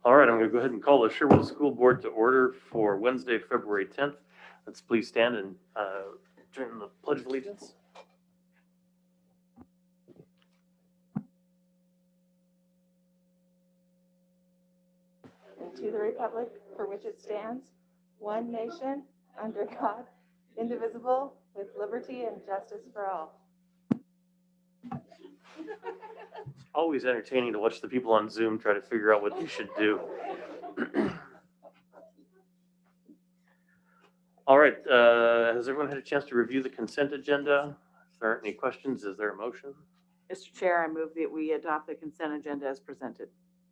All right, I'm going to go ahead and call the Sherwood School Board to order for Wednesday, February 10th. Let's please stand and join the Pledge of Allegiance. And to the republic for which it stands, one nation, under God, indivisible, with liberty and justice for all. It's always entertaining to watch the people on Zoom try to figure out what they should do. All right, has everyone had a chance to review the consent agenda? If there aren't any questions, is there a motion? Mr. Chair, I move that we adopt the consent agenda as presented.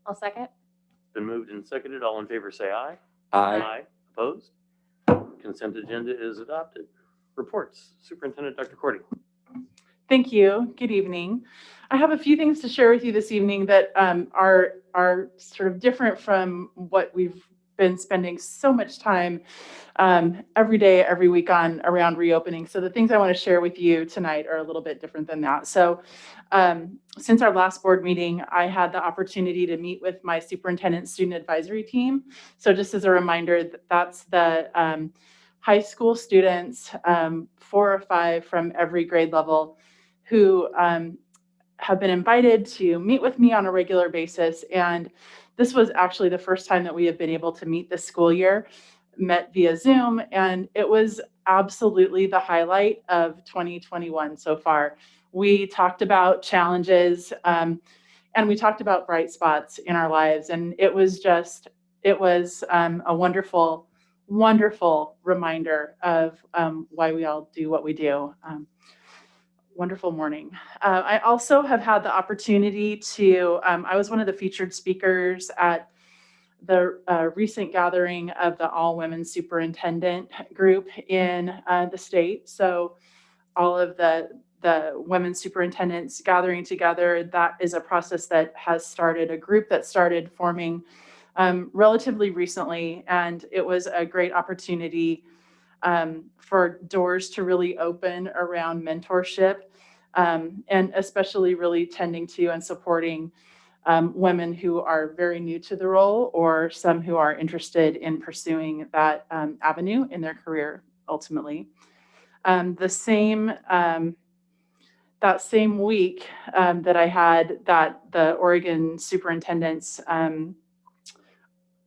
I'll second. It's been moved and seconded. All in favor say aye. Aye. Opposed? Consent agenda is adopted. Reports. Superintendent Dr. Cordy. Thank you. Good evening. I have a few things to share with you this evening that are sort of different from what we've been spending so much time every day, every week on around reopening. So the things I want to share with you tonight are a little bit different than that. So since our last board meeting, I had the opportunity to meet with my superintendent student advisory team. So just as a reminder, that's the high school students, 4 or 5 from every grade level, who have been invited to meet with me on a regular basis. And this was actually the first time that we have been able to meet this school year, met via Zoom, and it was absolutely the highlight of 2021 so far. We talked about challenges and we talked about bright spots in our lives. And it was a wonderful, wonderful reminder of why we all do what we do. Wonderful morning. I also have had the opportunity to, I was one of the featured speakers at the recent gathering of the all women superintendent group in the state. So all of the women superintendents gathering together, that is a process that has started, a group that started forming relatively recently. And it was a great opportunity for doors to really open around mentorship, and especially really tending to and supporting women who are very new to the role, or some who are interested in pursuing that avenue in their career ultimately. That same week that I had the Oregon superintendents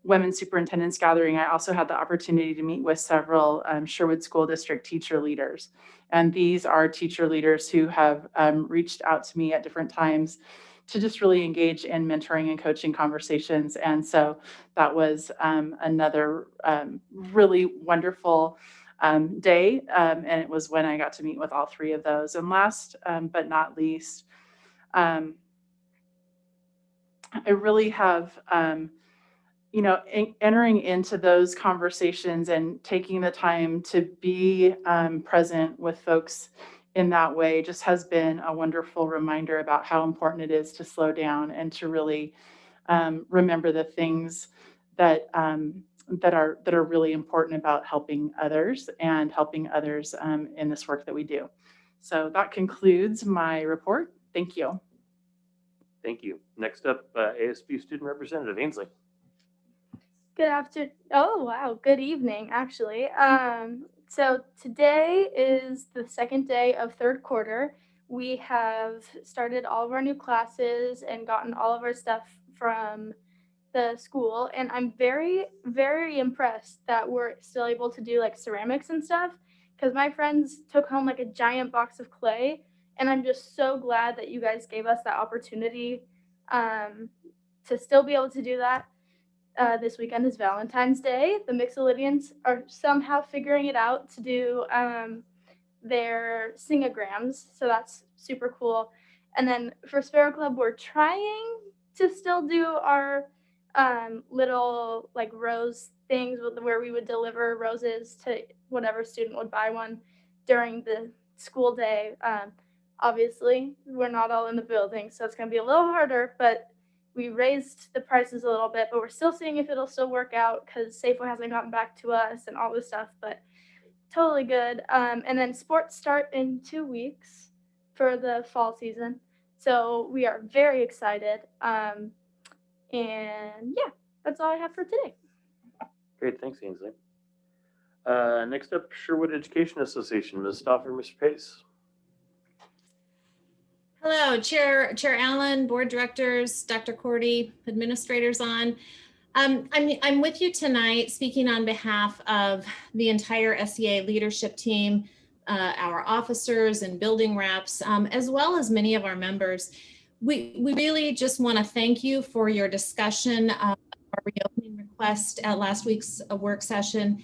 Women Superintendents Gathering, I also had the opportunity to meet with several Sherwood School District teacher leaders. And these are teacher leaders who have reached out to me at different times to just really engage in mentoring and coaching conversations. And so that was another really wonderful day. And it was when I got to meet with all 3 of those. And last but not least, I really have entering into those conversations and taking the time to be present with folks in that way just has been a wonderful reminder about how important it is to slow down and to really remember the things that are really important about helping others and helping others in this work that we do. So that concludes my report. Thank you. Thank you. Next up, ASB Student Representative Ainsley. Good afternoon. Oh, wow. Good evening, actually. So today is the second day of third quarter. We have started all of our new classes and gotten all of our stuff from the school. And I'm very, very impressed that we're still able to do like ceramics and stuff, because my friends took home like a giant box of clay. And I'm just so glad that you guys gave us that opportunity to still be able to do that. This weekend is Valentine's Day. The Mixolydians are somehow figuring it out to do their singograms, so that's super cool. And then for Sparrow Club, we're trying to still do our little like rose things where we would deliver roses to whatever student would buy one during the school day. Obviously, we're not all in the building, so it's going to be a little harder, but we raised the prices a little bit, but we're still seeing if it'll still work out because Safeway hasn't gotten back to us and all this stuff, but totally good. And then sports start in 2 weeks for the fall season. So we are very excited. And yeah, that's all I have for today. Great, thanks, Ainsley. Next up, Sherwood Education Association, Ms. Stoffer, Mr. Pace. Hello, Chair Allen, board directors, Dr. Cordy, administrators on. I'm with you tonight speaking on behalf of the entire SEA leadership team, our officers and building reps, as well as many of our members. We really just want to thank you for your discussion of our reopening request at last week's work session.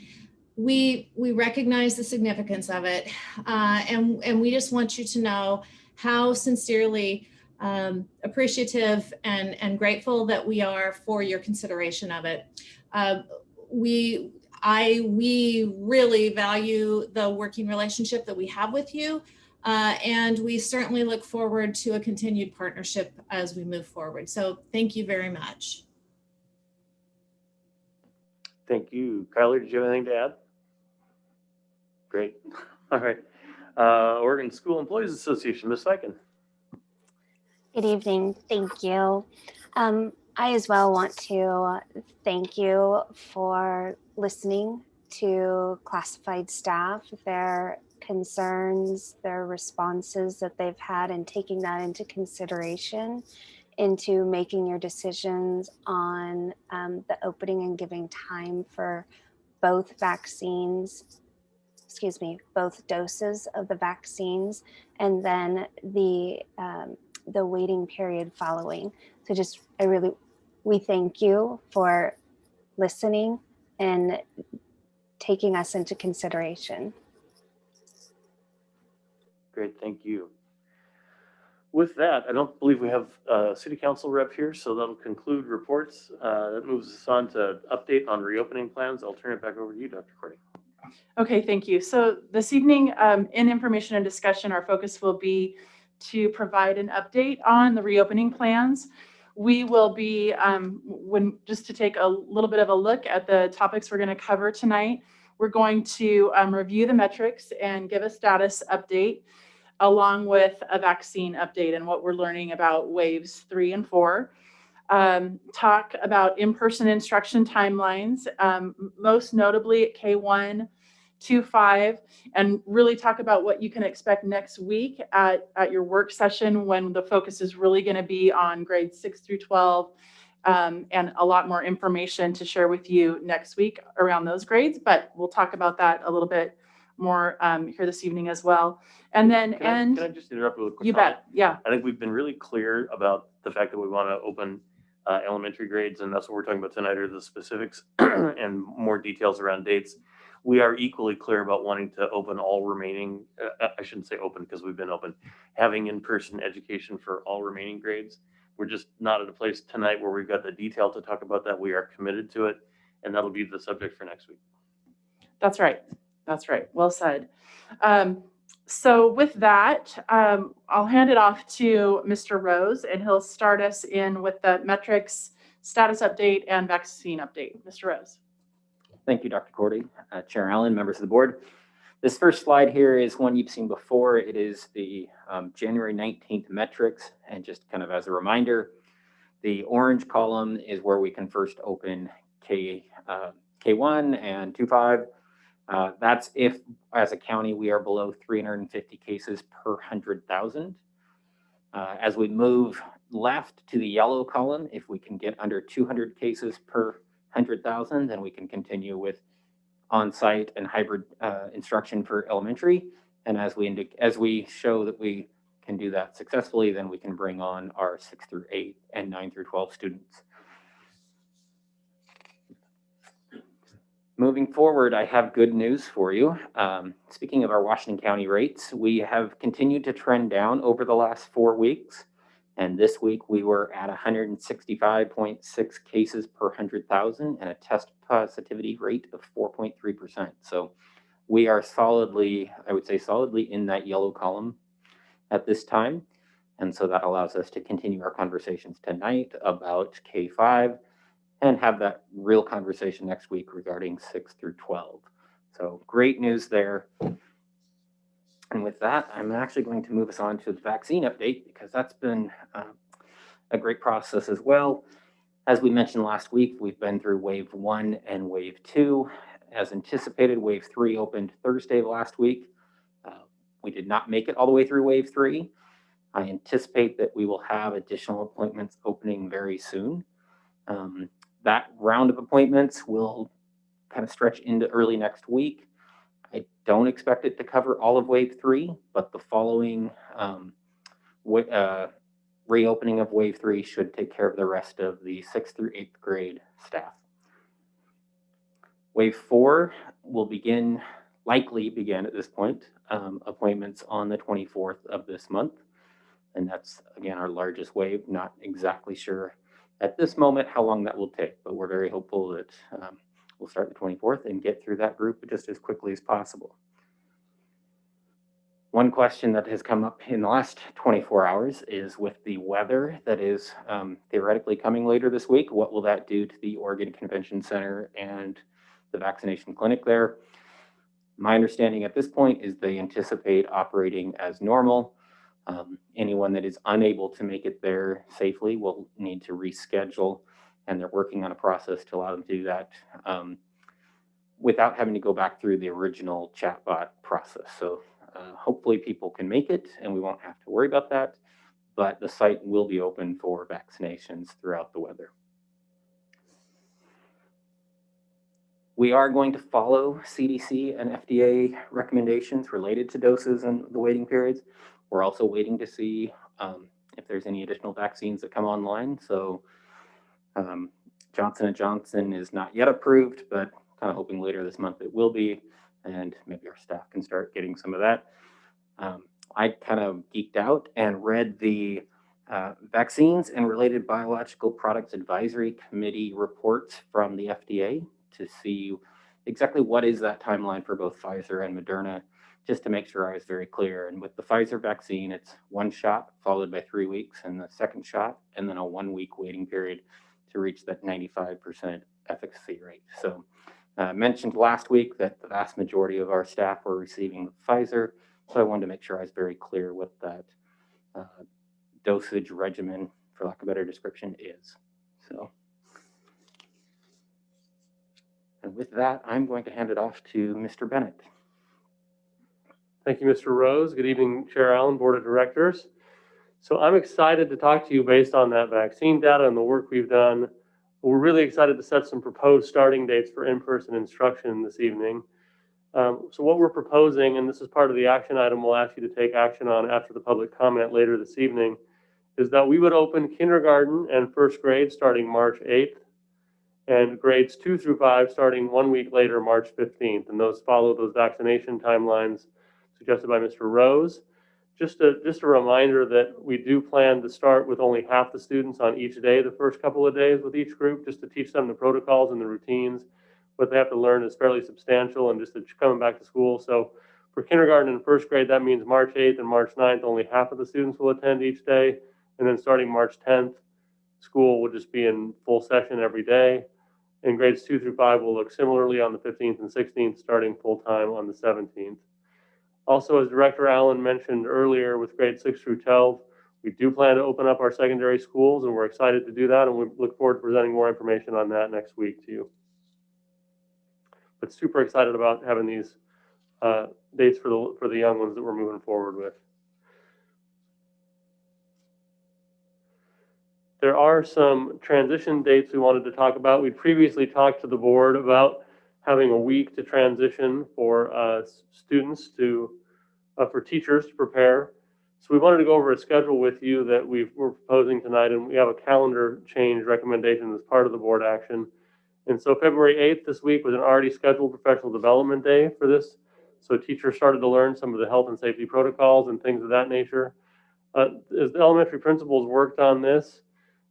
We recognize the significance of it, and we just want you to know how sincerely appreciative and grateful that we are for your consideration of it. We really value the working relationship that we have with you, and we certainly look forward to a continued partnership as we move forward. So thank you very much. Thank you. Kyler, did you have anything to add? Great. All right. Oregon School Employees Association, Ms. Sykin. Good evening. Thank you. I as well want to thank you for listening to classified staff, their concerns, their responses that they've had, and taking that into consideration into making your decisions on the opening and giving time for both doses of the vaccines, and then the waiting period following. So we thank you for listening and taking us into consideration. Great, thank you. With that, I don't believe we have a city council rep here, so that'll conclude reports. That moves us on to update on reopening plans. I'll turn it back over to you, Dr. Cordy. Okay, thank you. So this evening, in information and discussion, our focus will be to provide an update on the reopening plans. We will be, just to take a little bit of a look at the topics we're going to cover tonight, we're going to review the metrics and give a status update, along with a vaccine update and what we're learning about waves 3 and 4. Talk about in-person instruction timelines, most notably at K1, 2-5, and really talk about what you can expect next week at your work session, when the focus is really going to be on grades 6 through 12, and a lot more information to share with you next week around those grades. But we'll talk about that a little bit more here this evening as well. And then Can I just interrupt with a quick you comment? bet. Yeah. I think we've been really clear about the fact that we want to open elementary grades, and that's what we're talking about tonight, are the specifics and more details around dates. We are equally clear about wanting to open all remaining, I shouldn't say open because we've been open, having in-person education for all remaining grades. We're just not at a place tonight where we've got the detail to talk about that. We are committed to it, and that'll be the subject for next week. That's right. That's right. Well said. So with that, I'll hand it off to Mr. Rose, and he'll start us in with the metrics, status update, and vaccine update. Mr. Rose. Thank you, Dr. Cordy, Chair Allen, members of the board. This first slide here is one you've seen before. It is the January 19th metrics. And just kind of as a reminder, the orange column is where we can first open K1 and 2-5. That's if, as a county, we are below 350 cases per 100,000. As we move left to the yellow column, if we can get under 200 cases per 100,000, then we can continue with on-site and hybrid instruction for elementary. And as we show that we can do that successfully, then we can bring on our 6 through 8 and 9 through 12 students. Moving forward, I have good news for you. Speaking of our Washington County rates, we have continued to trend down over the last 4 weeks. And this week we were at 165.6 cases per 100,000 and a test positivity rate of 4.3%. So we are solidly, I would say solidly in that yellow column at this time. And so that allows us to continue our conversations tonight about K5 and have that real conversation next week regarding 6 through 12. So great news there. And with that, I'm actually going to move us on to the vaccine update, because that's been a great process as well. As we mentioned last week, we've been through wave 1 and wave 2. As anticipated, wave 3 opened Thursday of last week. We did not make it all the way through wave 3. I anticipate that we will have additional appointments opening very soon. That round of appointments will kind of stretch into early next week. I don't expect it to cover all of wave 3, but the following reopening of wave 3 should take care of the rest of the 6th through 8th grade staff. Wave 4 will likely begin at this point, appointments on the 24th of this month. And that's, again, our largest wave. Not exactly sure at this moment how long that will take, but we're very hopeful that we'll start the 24th and get through that group just as quickly as possible. One question that has come up in the last 24 hours is with the weather that is theoretically coming later this week, what will that do to the Oregon Convention Center and the vaccination clinic there? My understanding at this point is they anticipate operating as normal. Anyone that is unable to make it there safely will need to reschedule, and they're working on a process to allow them to do that without having to go back through the original chatbot process. So hopefully people can make it and we won't have to worry about that, but the site will be open for vaccinations throughout the weather. We are going to follow CDC and FDA recommendations related to doses and the waiting periods. We're also waiting to see if there's any additional vaccines that come online. So Johnson & Johnson is not yet approved, but kind of hoping later this month it will be, and maybe our staff can start getting some of that. I kind of geeked out and read the Vaccines and Related Biological Products Advisory Committee reports from the FDA to see exactly what is that timeline for both Pfizer and Moderna, just to make sure I was very clear. And with the Pfizer vaccine, it's 1 shot followed by 3 weeks and the second shot, and then a 1-week waiting period to reach that 95% efficacy rate. So mentioned last week that the vast majority of our staff were receiving Pfizer, so I wanted to make sure I was very clear what that dosage regimen, for lack of a better description, is. So, and with that, I'm going to hand it off to Mr. Bennett. Thank you, Mr. Rose. Good evening, Chair Allen, Board of Directors. So I'm excited to talk to you based on that vaccine data and the work we've done. We're really excited to set some proposed starting dates for in-person instruction this evening. So what we're proposing, and this is part of the action item we'll ask you to take action on after the public comment later this evening, is that we would open kindergarten and first grade starting March 8th, and grades 2 through 5 starting 1 week later, March 15th. And those follow those vaccination timelines suggested by Mr. Rose. Just a reminder that we do plan to start with only half the students on each day, the first couple of days with each group, just to teach them the protocols and the routines. What they have to learn is fairly substantial and just coming back to school. So for kindergarten and first grade, that means March 8th and March 9th, only half of the students will attend each day. And then starting March 10th, school will just be in full session every day. And grades 2 through 5 will look similarly on the 15th and 16th, starting full-time on the 17th. Also, as Director Allen mentioned earlier, with grades 6 through 12, we do plan to open up our secondary schools, and we're excited to do that, and we look forward to presenting more information on that next week to you. But super excited about having these dates for the young ones that we're moving forward with. There are some transition dates we wanted to talk about. We previously talked to the board about having a week to transition for students for teachers to prepare. So we wanted to go over a schedule with you that we're proposing tonight, and we have a calendar change recommendation as part of the board action. And so February 8th this week was an already scheduled professional development day for this. So teachers started to learn some of the health and safety protocols and things of that nature. As the elementary principals worked on this,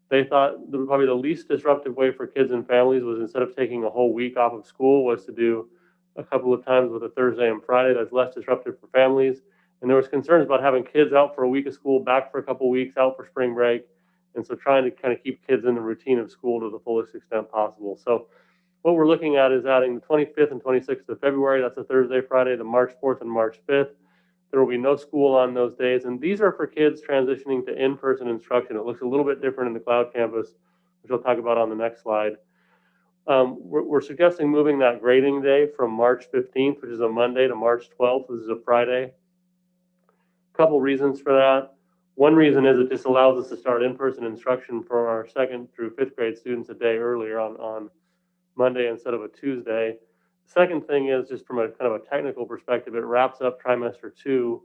they thought probably the least disruptive way for kids and families was, instead of taking a whole week off of school, was to do a couple of times with a Thursday and Friday. That's less disruptive for families. And there was concerns about having kids out for a week of school, back for a couple of weeks, out for spring break. And so trying to kind of keep kids in the routine of school to the fullest extent possible. So what we're looking at is adding the 25th and 26th of February. That's a Thursday, Friday, the March 4th and March 5th. There will be no school on those days. And these are for kids transitioning to in-person instruction. It looks a little bit different in the cloud campus. which I'll talk about on the next slide. We're suggesting moving that grading day from March 15th, which is a Monday, to March 12th, which is a Friday. A couple reasons for that. One reason is it just allows us to start in-person instruction for our 2nd through 5th grade students a day earlier on Monday instead of a Tuesday. The second thing is, just from a kind of a technical perspective, it wraps up trimester 2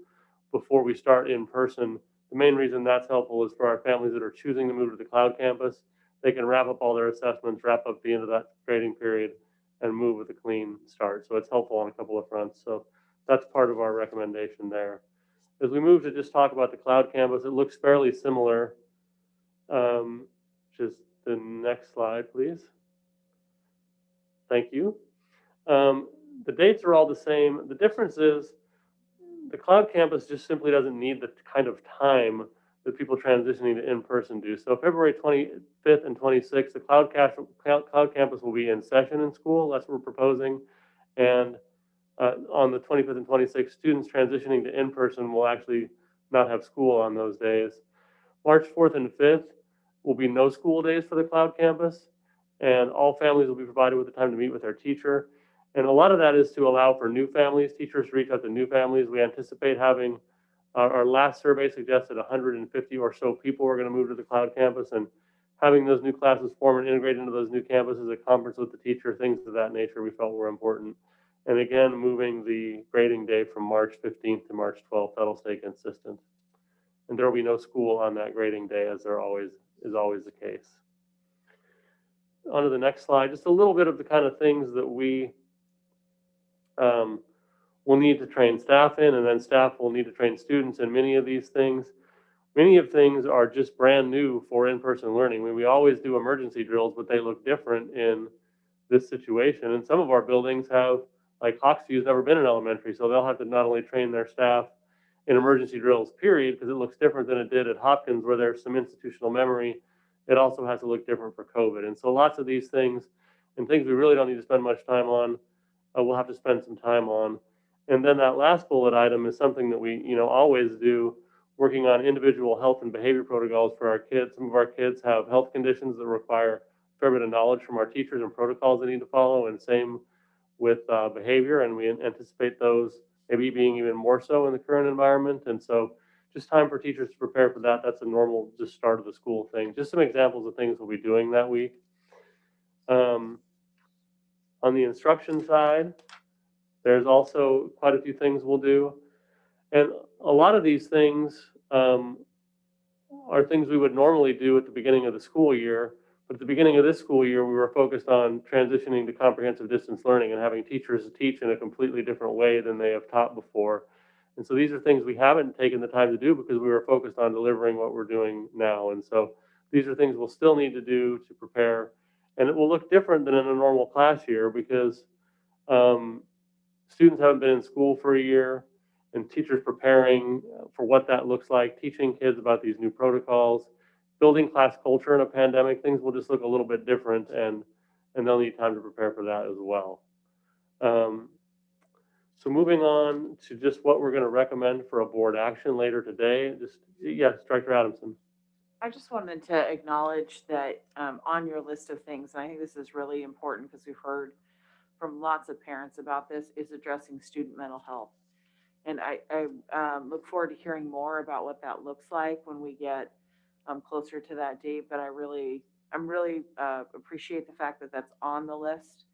before we start in person. The main reason that's helpful is for our families that are choosing to move to the cloud campus. They can wrap up all their assessments, wrap up the end of that grading period, and move with a clean start. So it's helpful on a couple of fronts. So that's part of our recommendation there. As we move to just talk about the cloud campus, it looks fairly similar. Just the next slide, please. Thank you. The dates are all the same. The difference is the cloud campus just simply doesn't need the kind of time that people transitioning to in-person do. So February 25th and 26th, the cloud campus will be in session in school. That's what we're proposing. And on the 25th and 26th, students transitioning to in-person will actually not have school on those days. March 4th and 5th will be no school days for the cloud campus, and all families will be provided with the time to meet with their teacher. And a lot of that is to allow for new families, teachers to reach out to new families. We anticipate having, our last survey suggested 150 or so people are going to move to the cloud campus, and having those new classes form and integrate into those new campuses, a conference with the teacher, things of that nature we felt were important. And again, moving the grading day from March 15th to March 12th, that'll stay consistent. And there will be no school on that grading day, as there is always the case. On to the next slide, just a little bit of the kind of things that we will need to train staff in, and then staff will need to train students in many of these things. Many of things are just brand new for in-person learning. I mean, we always do emergency drills, but they look different in this situation. And some of our buildings have, like Hawksview's never been in elementary, so they'll have to not only train their staff in emergency drills, period, because it looks different than it did at Hopkins, where there's some institutional memory. It also has to look different for COVID. And so lots of these things, and things we really don't need to spend much time on, we'll have to spend some time on. And then that last bullet item is something that we, always do, working on individual health and behavior protocols for our kids. Some of our kids have health conditions that require a fair bit of knowledge from our teachers and protocols they need to follow, and same with behavior, and we anticipate those maybe being even more so in the current environment. And so just time for teachers to prepare for that. That's a normal just start of the school thing. Just some examples of things we'll be doing that week. On the instruction side, there's also quite a few things we'll do. And a lot of these things are things we would normally do at the beginning of the school year. But at the beginning of this school year, we were focused on transitioning to comprehensive distance learning and having teachers teach in a completely different way than they have taught before. And so these are things we haven't taken the time to do because we were focused on delivering what we're doing now. And so these are things we'll still need to do to prepare. And it will look different than in a normal class year because students haven't been in school for a year, and teachers preparing for what that looks like, teaching kids about these new protocols, building class culture in a pandemic. Things will just look a little bit different, and they'll need time to prepare for that as well. So moving on to just what we're going to recommend for a board action later today. Yes, Director Adamson. I just wanted to acknowledge that on your list of things, and I think this is really important because we've heard from lots of parents about this, is addressing student mental health. And I look forward to hearing more about what that looks like when we get closer to that date. But I'm really appreciate the fact that that's on the list.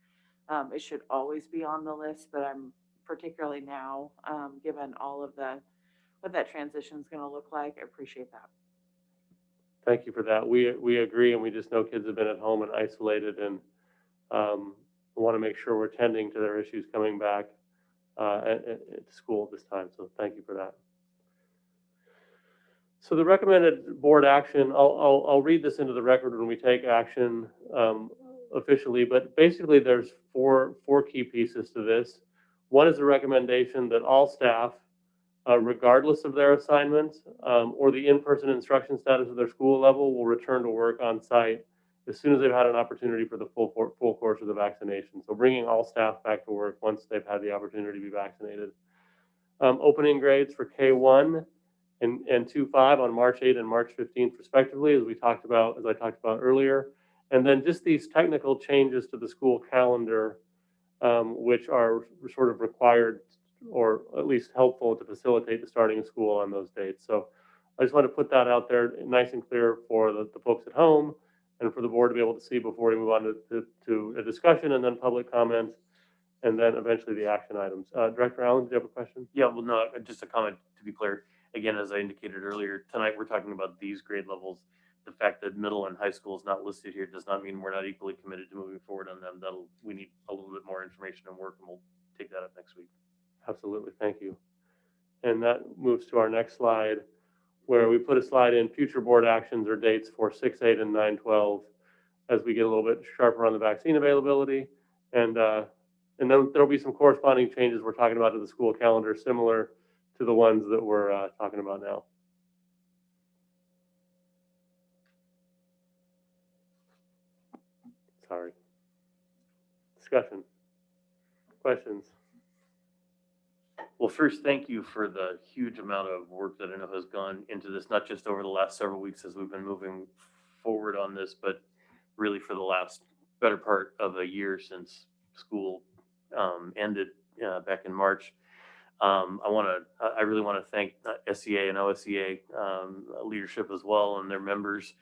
It should always be on the list, but I'm particularly now, given all of what that transition is going to look like. I appreciate that. Thank you for that. We agree, and we just know kids have been at home and isolated, and we want to make sure we're tending to their issues coming back at school at this time. So thank you for that. So the recommended board action, I'll read this into the record when we take action officially, but basically there's four key pieces to this. One is a recommendation that all staff, regardless of their assignments or the in-person instruction status of their school level, will return to work on site as soon as they've had an opportunity for the full course of the vaccination. So bringing all staff back to work once they've had the opportunity to be vaccinated. Opening grades for K1 and 2-5 on March 8 and March 15th, respectively, as I talked about earlier. And then just these technical changes to the school calendar, which are sort of required or at least helpful to facilitate the starting of school on those dates. So I just want to put that out there nice and clear for the folks at home and for the board to be able to see before we move on to a discussion and then public comments and then eventually the action items. Director Allen, do you have a question? Yeah, well, no, just a comment to be clear. Again, as I indicated earlier, tonight we're talking about these grade levels. The fact that middle and high school is not listed here does not mean we're not equally committed to moving forward on them. We need a little bit more information and work, and we'll take that up next week. Absolutely, thank you. And that moves to our next slide, where we put a slide in future board actions or dates for 6/8 and 9/12 as we get a little bit sharper on the vaccine availability. And then there'll be some corresponding changes we're talking about to the school calendar, similar to the ones that we're talking about now. Sorry. Discussion. Questions? Well, first, thank you for the huge amount of work that I know has gone into this, not just over the last several weeks as we've been moving forward on this, but really for the last better part of a year since school ended back in March. I really want to thank SEA and OSEA leadership as well and their members.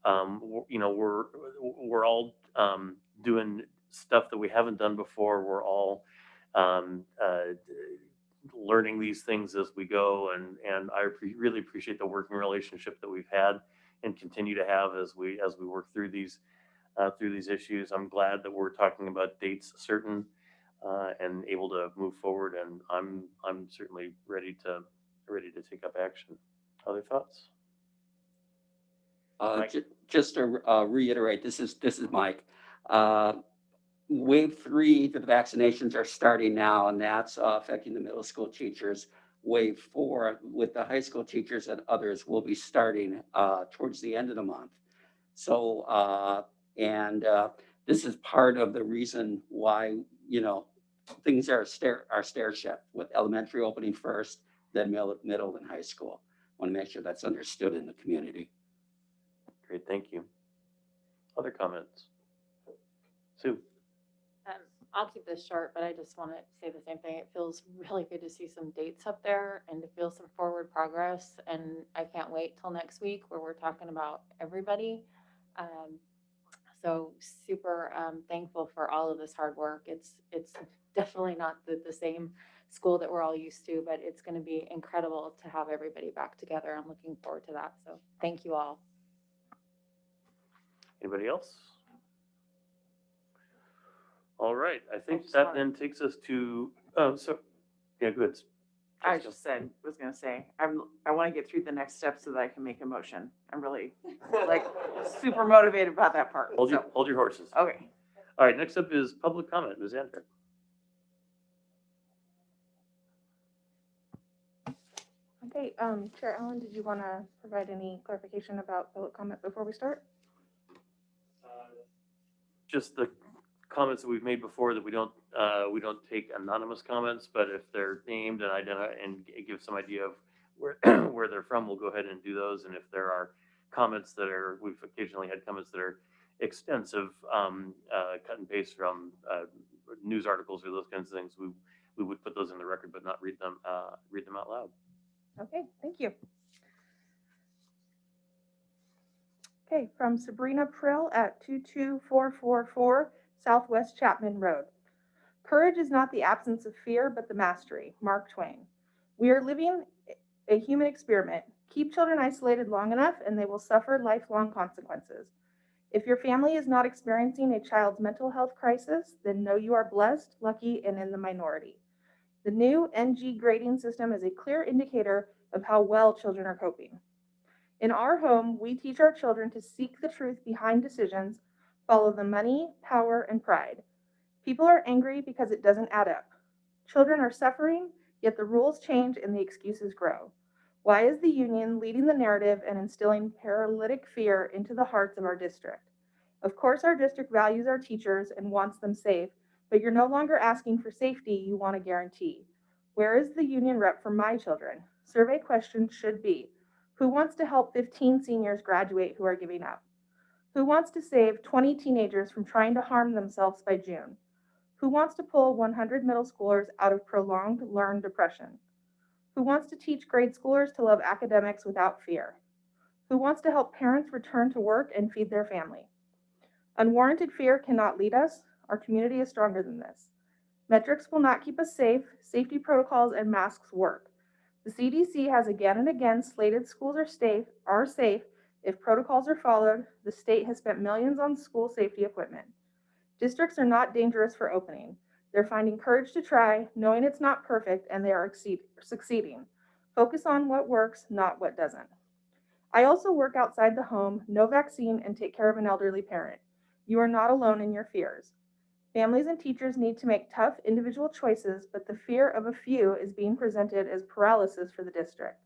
We're all doing stuff that we haven't done before. We're all learning these things as we go, and I really appreciate the working relationship that we've had and continue to have as we work through these issues. I'm glad that we're talking about dates certain and able to move forward, and I'm certainly ready to take up action. Other thoughts? Just to reiterate, this is Mike. Wave 3, the vaccinations are starting now, and that's affecting the middle school teachers. Wave 4, with the high school teachers and others, will be starting towards the end of the month. So, this is part of the reason why, things are stair-step, with elementary opening first, then middle and high school. Want to make sure that's understood in the community. Great, thank you. Other comments? Sue? I'll keep this short, but I just want to say the same thing. It feels really good to see some dates up there and to feel some forward progress. And I can't wait till next week where we're talking about everybody. So super thankful for all of this hard work. It's definitely not the same school that we're all used to, but it's going to be incredible to have everybody back together. I'm looking forward to that. So thank you all. Anybody else? All right, I think just that wanna- then takes us to, yeah, good. I was going to say, I want to get through the next steps so that I can make a motion. I'm really super motivated about that part. Hold your horses. Okay. All right, next up is public comment. Ms. Andrew. Okay, Chair Allen, did you want to provide any clarification about public comment before we start? Just the comments that we've made before that we don't take anonymous comments, but if they're named and identify and give some idea of where where they're from, we'll go ahead and do those. And if there are comments we've occasionally had comments that are extensive, cut and paste from news articles or those kinds of things, we would put those in the record, but not read them out loud. Okay, thank you. Okay, from Sabrina Prill at 22444 Southwest Chapman Road. Courage is not the absence of fear, but the mastery. Mark Twain. We are living a human experiment. Keep children isolated long enough and they will suffer lifelong consequences. If your family is not experiencing a child's mental health crisis, then know you are blessed, lucky, and in the minority. The new NG grading system is a clear indicator of how well children are coping. In our home, we teach our children to seek the truth behind decisions, follow the money, power, and pride. People are angry because it doesn't add up. Children are suffering, yet the rules change and the excuses grow. Why is the union leading the narrative and instilling paralytic fear into the hearts of our district? Of course, our district values our teachers and wants them safe, but you're no longer asking for safety, you want a guarantee. Where is the union rep for my children? Survey questions should be, who wants to help 15 seniors graduate who are giving up? Who wants to save 20 teenagers from trying to harm themselves by June? Who wants to pull 100 middle schoolers out of prolonged learned depression? Who wants to teach grade schoolers to love academics without fear? Who wants to help parents return to work and feed their family? Unwarranted fear cannot lead us. Our community is stronger than this. Metrics will not keep us safe. Safety protocols and masks work. The CDC has again and again slated schools are safe if protocols are followed. The state has spent millions on school safety equipment. Districts are not dangerous for opening. They're finding courage to try, knowing it's not perfect, and they are succeeding. Focus on what works, not what doesn't. I also work outside the home, no vaccine, and take care of an elderly parent. You are not alone in your fears. Families and teachers need to make tough individual choices, but the fear of a few is being presented as paralysis for the district.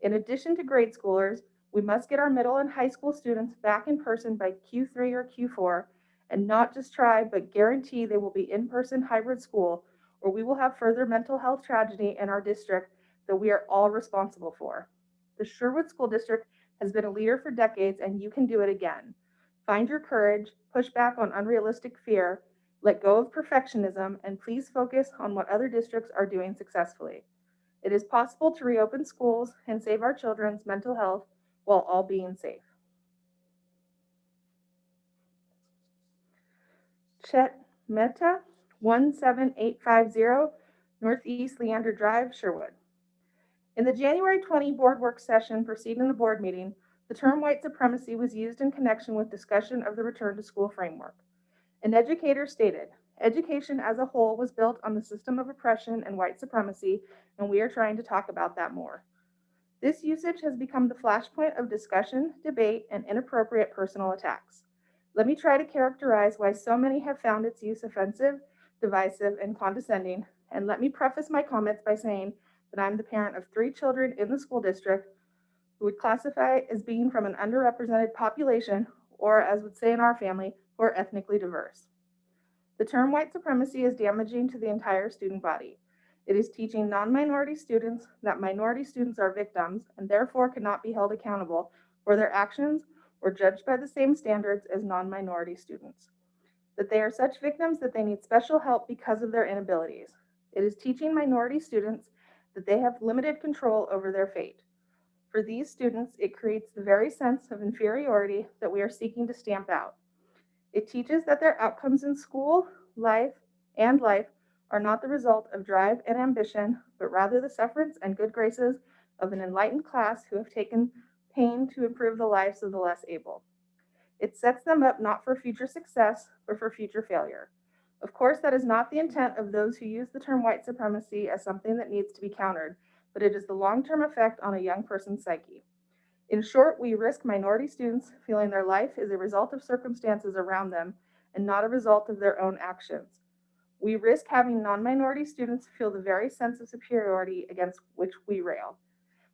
In addition to grade schoolers, we must get our middle and high school students back in person by Q3 or Q4, and not just try, but guarantee they will be in-person hybrid school, or we will have further mental health tragedy in our district that we are all responsible for. The Sherwood School District has been a leader for decades, and you can do it again. Find your courage, push back on unrealistic fear, let go of perfectionism, and please focus on what other districts are doing successfully. It is possible to reopen schools and save our children's mental health while all being safe. Chet Mehta, 17850 Northeast Leander Drive, Sherwood. In the January 20 board work session preceding the board meeting, the term white supremacy was used in connection with discussion of the return to school framework. An educator stated, education as a whole was built on the system of oppression and white supremacy, and we are trying to talk about that more. This usage has become the flashpoint of discussion, debate, and inappropriate personal attacks. Let me try to characterize why so many have found its use offensive, divisive, and condescending, and let me preface my comments by saying that I'm the parent of 3 children in the school district who would classify as being from an underrepresented population, or as would say in our family, who are ethnically diverse. The term white supremacy is damaging to the entire student body. It is teaching non-minority students that minority students are victims and therefore cannot be held accountable for their actions or judged by the same standards as non-minority students. That they are such victims that they need special help because of their inabilities. It is teaching minority students that they have limited control over their fate. For these students, it creates the very sense of inferiority that we are seeking to stamp out. It teaches that their outcomes in school, life are not the result of drive and ambition, but rather the sufferance and good graces of an enlightened class who have taken pain to improve the lives of the less able. It sets them up not for future success, but for future failure. Of course, that is not the intent of those who use the term white supremacy as something that needs to be countered, but it is the long-term effect on a young person's psyche. In short, we risk minority students feeling their life is a result of circumstances around them and not a result of their own actions. We risk having non-minority students feel the very sense of superiority against which we rail.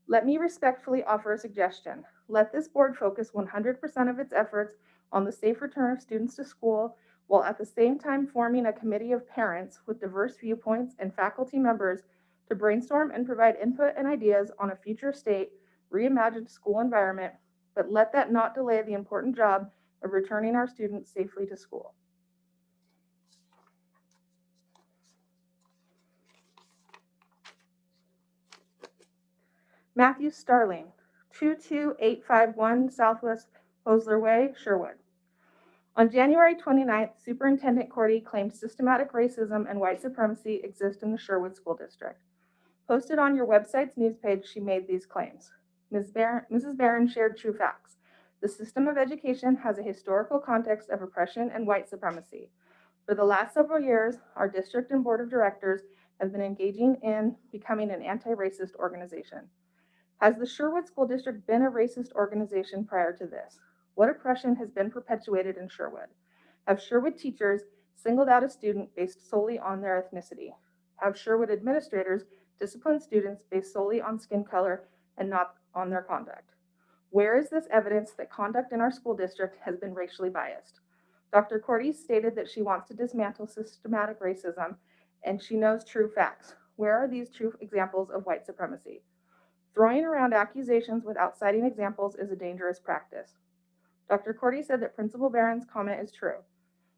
Let me respectfully offer a suggestion. Let this board focus 100% of its efforts on the safe return of students to school, while at the same time forming a committee of parents with diverse viewpoints and faculty members to brainstorm and provide input and ideas on a future state, reimagined school environment, but let that not delay the important job of returning our students safely to school. Matthew Starling, 22851 Southwest Hosler Way, Sherwood. On January 29th, Superintendent Cordy claimed systematic racism and white supremacy exist in the Sherwood School District. Posted on your website's news page, she made these claims. Mrs. Barron shared true facts. The system of education has a historical context of oppression and white supremacy. For the last several years, our district and board of directors have been engaging in becoming an anti-racist organization. Has the Sherwood School District been a racist organization prior to this? What oppression has been perpetuated in Sherwood? Have Sherwood teachers singled out a student based solely on their ethnicity? Have Sherwood administrators disciplined students based solely on skin color and not on their conduct? Where is this evidence that conduct in our school district has been racially biased? Dr. Cordy stated that she wants to dismantle systematic racism and she knows true facts. Where are these true examples of white supremacy? Throwing around accusations without citing examples is a dangerous practice. Dr. Cordy said that Principal Barron's comment is true.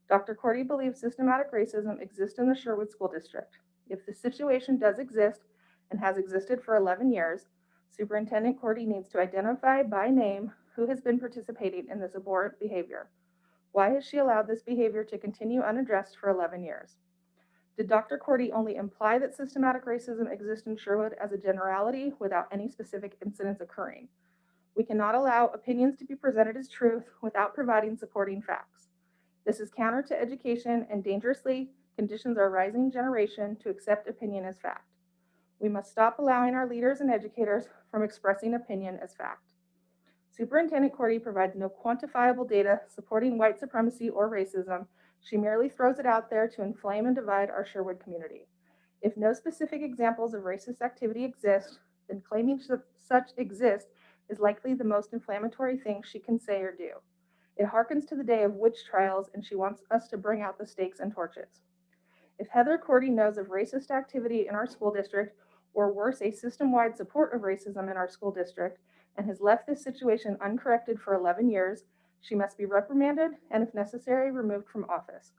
Dr. Cordy believes systematic racism exists in the Sherwood School District. If the situation does exist and has existed for 11 years, Superintendent Cordy needs to identify by name who has been participating in this abhorrent behavior. Why has she allowed this behavior to continue unaddressed for 11 years? Did Dr. Cordy only imply that systematic racism exists in Sherwood as a generality without any specific incidents occurring? We cannot allow opinions to be presented as truth without providing supporting facts. This is counter to education and dangerously conditions our rising generation to accept opinion as fact. We must stop allowing our leaders and educators from expressing opinion as fact. Superintendent Cordy provides no quantifiable data supporting white supremacy or racism. She merely throws it out there to inflame and divide our Sherwood community. If no specific examples of racist activity exist, then claiming such exist is likely the most inflammatory thing she can say or do. It harkens to the day of witch trials, and she wants us to bring out the stakes and torches. If Heather Cordy knows of racist activity in our school district, or worse, a system-wide support of racism in our school district, and has left this situation uncorrected for 11 years, she must be reprimanded and, if necessary, removed from office.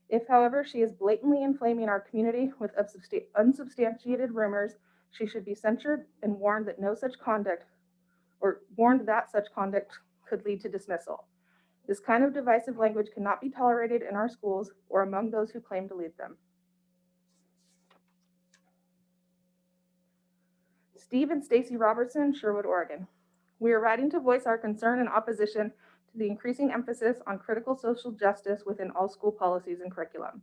If, however, she is blatantly inflaming our community with unsubstantiated rumors, she should be censured and warned that such conduct could lead to dismissal. This kind of divisive language cannot be tolerated in our schools or among those who claim to lead them. Steve and Stacy Robertson, Sherwood, Oregon. We are writing to voice our concern and opposition to the increasing emphasis on critical social justice within all school policies and curriculum.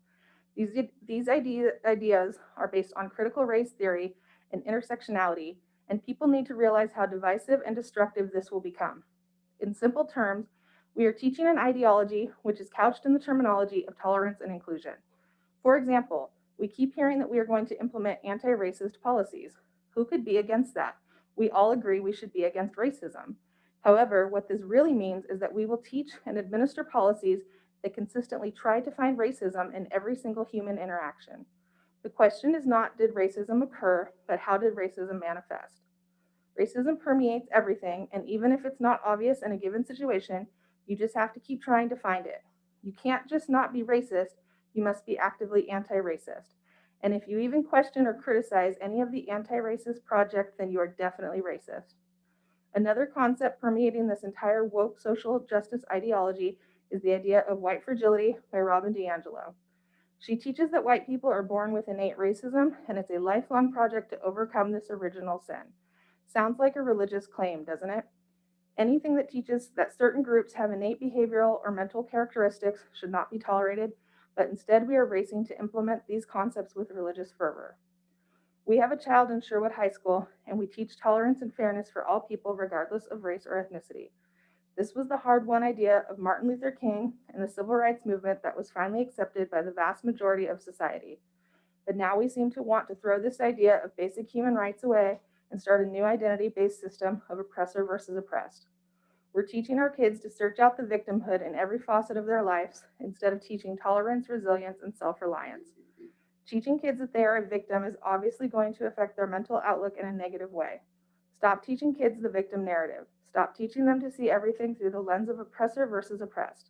These ideas are based on critical race theory and intersectionality, and people need to realize how divisive and destructive this will become. In simple terms, we are teaching an ideology which is couched in the terminology of tolerance and inclusion. For example, we keep hearing that we are going to implement anti-racist policies. Who could be against that? We all agree we should be against racism. However, what this really means is that we will teach and administer policies that consistently try to find racism in every single human interaction. The question is not, did racism occur, but how did racism manifest? Racism permeates everything, and even if it's not obvious in a given situation, you just have to keep trying to find it. You can't just not be racist, you must be actively anti-racist. And if you even question or criticize any of the anti-racist project, then you are definitely racist. Another concept permeating this entire woke social justice ideology is the idea of white fragility by Robin DiAngelo. She teaches that white people are born with innate racism, and it's a lifelong project to overcome this original sin. Sounds like a religious claim, doesn't it? Anything that teaches that certain groups have innate behavioral or mental characteristics should not be tolerated, but instead we are racing to implement these concepts with religious fervor. We have a child in Sherwood High School, and we teach tolerance and fairness for all people regardless of race or ethnicity. This was the hard-won idea of Martin Luther King and the civil rights movement that was finally accepted by the vast majority of society. But now we seem to want to throw this idea of basic human rights away and start a new identity-based system of oppressor versus oppressed. We're teaching our kids to search out the victimhood in every facet of their lives instead of teaching tolerance, resilience, and self-reliance. Teaching kids that they are a victim is obviously going to affect their mental outlook in a negative way. Stop teaching kids the victim narrative. Stop teaching them to see everything through the lens of oppressor versus oppressed.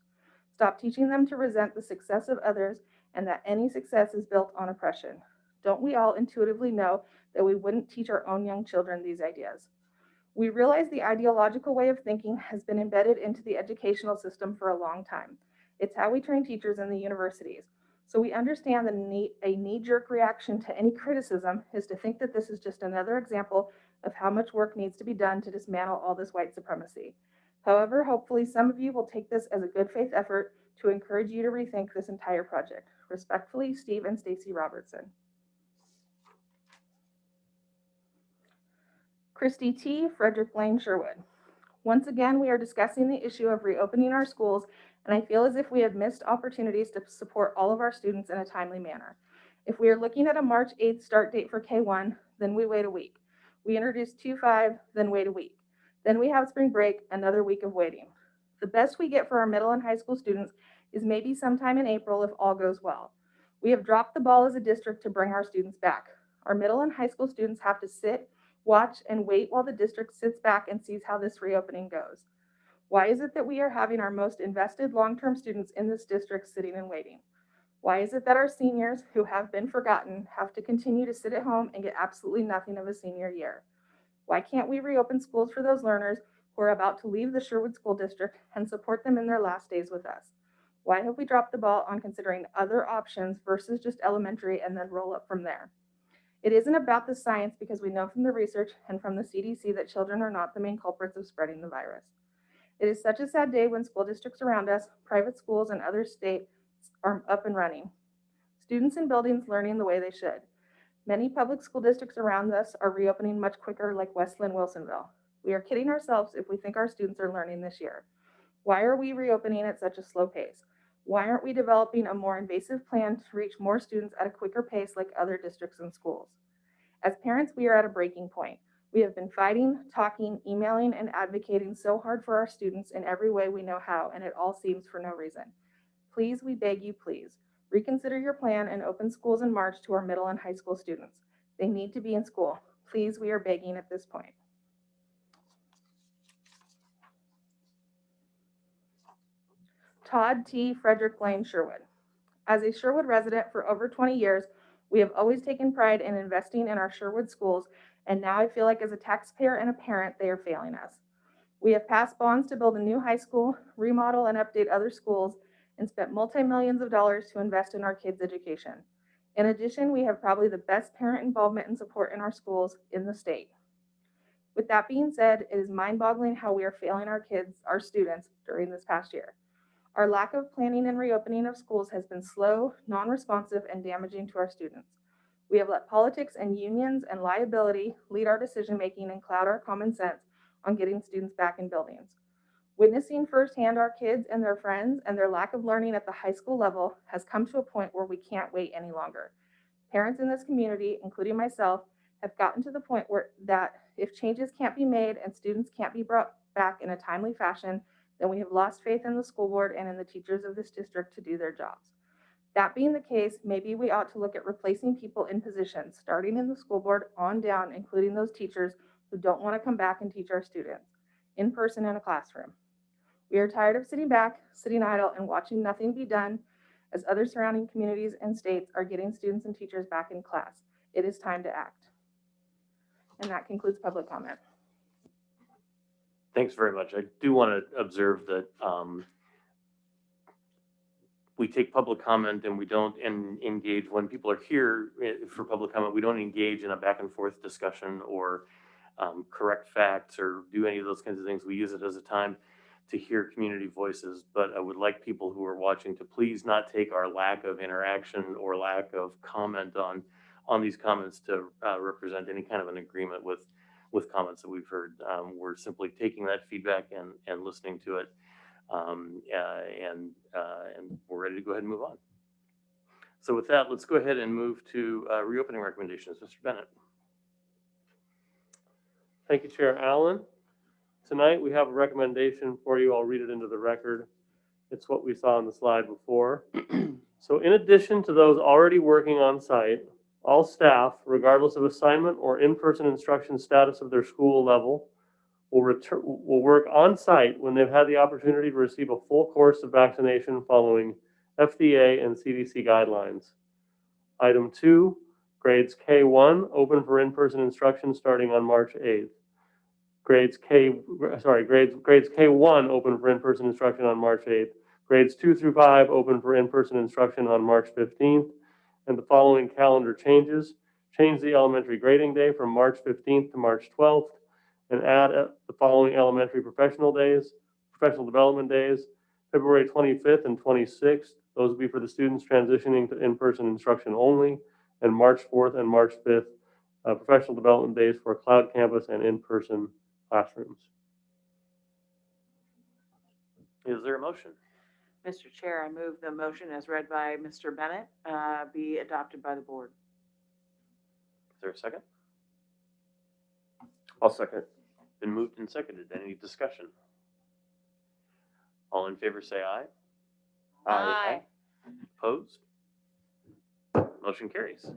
Stop teaching them to resent the success of others and that any success is built on oppression. Don't we all intuitively know that we wouldn't teach our own young children these ideas? We realize the ideological way of thinking has been embedded into the educational system for a long time. It's how we train teachers in the universities. So we understand that a knee-jerk reaction to any criticism is to think that this is just another example of how much work needs to be done to dismantle all this white supremacy. However, hopefully some of you will take this as a good faith effort to encourage you to rethink this entire project. Respectfully, Steve and Stacy Robertson. Christy T., Frederick Lane, Sherwood. Once again, we are discussing the issue of reopening our schools, and I feel as if we have missed opportunities to support all of our students in a timely manner. If we are looking at a March 8th start date for K1, then we wait a week. We introduce 2-5, then wait a week. Then we have spring break, another week of waiting. The best we get for our middle and high school students is maybe sometime in April if all goes well. We have dropped the ball as a district to bring our students back. Our middle and high school students have to sit, watch, and wait while the district sits back and sees how this reopening goes. Why is it that we are having our most invested long-term students in this district sitting and waiting? Why is it that our seniors who have been forgotten have to continue to sit at home and get absolutely nothing of a senior year? Why can't we reopen schools for those learners who are about to leave the Sherwood School District and support them in their last days with us? Why have we dropped the ball on considering other options versus just elementary and then roll up from there? It isn't about the science because we know from the research and from the CDC that children are not the main culprits of spreading the virus. It is such a sad day when school districts around us, private schools, and other states are up and running. Students in buildings learning the way they should. Many public school districts around us are reopening much quicker, like Westland, Wilsonville. We are kidding ourselves if we think our students are learning this year. Why are we reopening at such a slow pace? Why aren't we developing a more invasive plan to reach more students at a quicker pace like other districts and schools? As parents, we are at a breaking point. We have been fighting, talking, emailing, and advocating so hard for our students in every way we know how, and it all seems for no reason. Please, we beg you, please, reconsider your plan and open schools in March to our middle and high school students. They need to be in school. Please, we are begging at this point. Todd T. Frederick Lane, Sherwood. As a Sherwood resident for over 20 years, we have always taken pride in investing in our Sherwood schools, and now I feel like as a taxpayer and a parent, they are failing us. We have passed bonds to build a new high school, remodel and update other schools, and spent multi-millions of dollars to invest in our kids' education. In addition, we have probably the best parent involvement and support in our schools in the state. With that being said, it is mind-boggling how we are failing our kids, our students, during this past year. Our lack of planning and reopening of schools has been slow, non-responsive, and damaging to our students. We have let politics and unions and liability lead our decision-making and cloud our common sense on getting students back in buildings. Witnessing firsthand our kids and their friends and their lack of learning at the high school level has come to a point where we can't wait any longer. Parents in this community, including myself, have gotten to the point where that if changes can't be made and students can't be brought back in a timely fashion, then we have lost faith in the school board and in the teachers of this district to do their jobs. That being the case, maybe we ought to look at replacing people in positions, starting in the school board on down, including those teachers who don't want to come back and teach our students in person in a classroom. We are tired of sitting back, sitting idle, and watching nothing be done as other surrounding communities and states are getting students and teachers back in class. It is time to act. And that concludes public comment. Thanks very much. I do want to observe that we take public comment and we don't engage when people are here for public comment. We don't engage in a back and forth discussion or correct facts or do any of those kinds of things. We use it as a time to hear community voices, but I would like people who are watching to please not take our lack of interaction or lack of comment on these comments to represent any kind of an agreement with comments that we've heard. We're simply taking that feedback and listening to it, and we're ready to go ahead and move on. So with that, let's go ahead and move to reopening recommendations. Mr. Bennett. Thank you, Chair Allen. Tonight, we have a recommendation for you. I'll read it into the record. It's what we saw on the slide before. So in addition to those already working on site, all staff, regardless of assignment or in-person instruction status of their school level, will work on site when they've had the opportunity to receive a full course of vaccination following FDA and CDC guidelines. Item 2, grades K1 open for in-person instruction starting on March 8th. Grades K1 open for in-person instruction on March 8th. Grades 2 through 5 open for in-person instruction on March 15th. And the following calendar changes: change the elementary grading day from March 15th to March 12th, and add the following elementary professional development days, February 25th and 26th. Those will be for the students transitioning to in-person instruction only, and March 4th and March 5th, professional development days for cloud campus and in-person classrooms. Is there a motion? Mr. Chair, I move the motion as read by Mr. Bennett be adopted by the board. Is there a second? I'll second. Been moved and seconded. Any discussion? All in favor say aye. Aye. Opposed? Motion carries.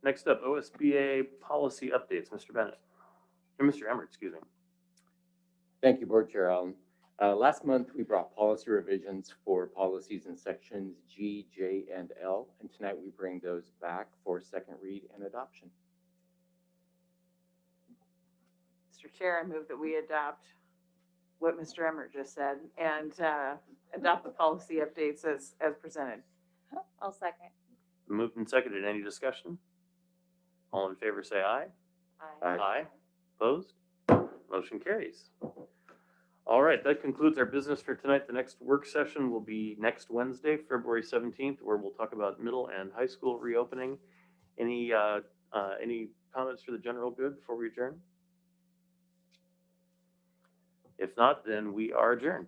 Next up, OSBA policy updates. Mr. Bennett. Or Mr. Emmert, excuse me. Thank you, Board Chair Allen. Last month, we brought policy revisions for policies in sections G, J, and L, and tonight we bring those back for second read and adoption. Mr. Chair, I move that we adopt what Mr. Emmert just said and adopt the policy updates as presented. I'll second. Moved and seconded. Any discussion? All in favor, say aye. Aye. Aye. Opposed? Motion carries. All right, that concludes our business for tonight. The next work session will be next Wednesday, February 17th, where we'll talk about middle and high school reopening. Any comments for the general good before we adjourn? If not, then we are adjourned.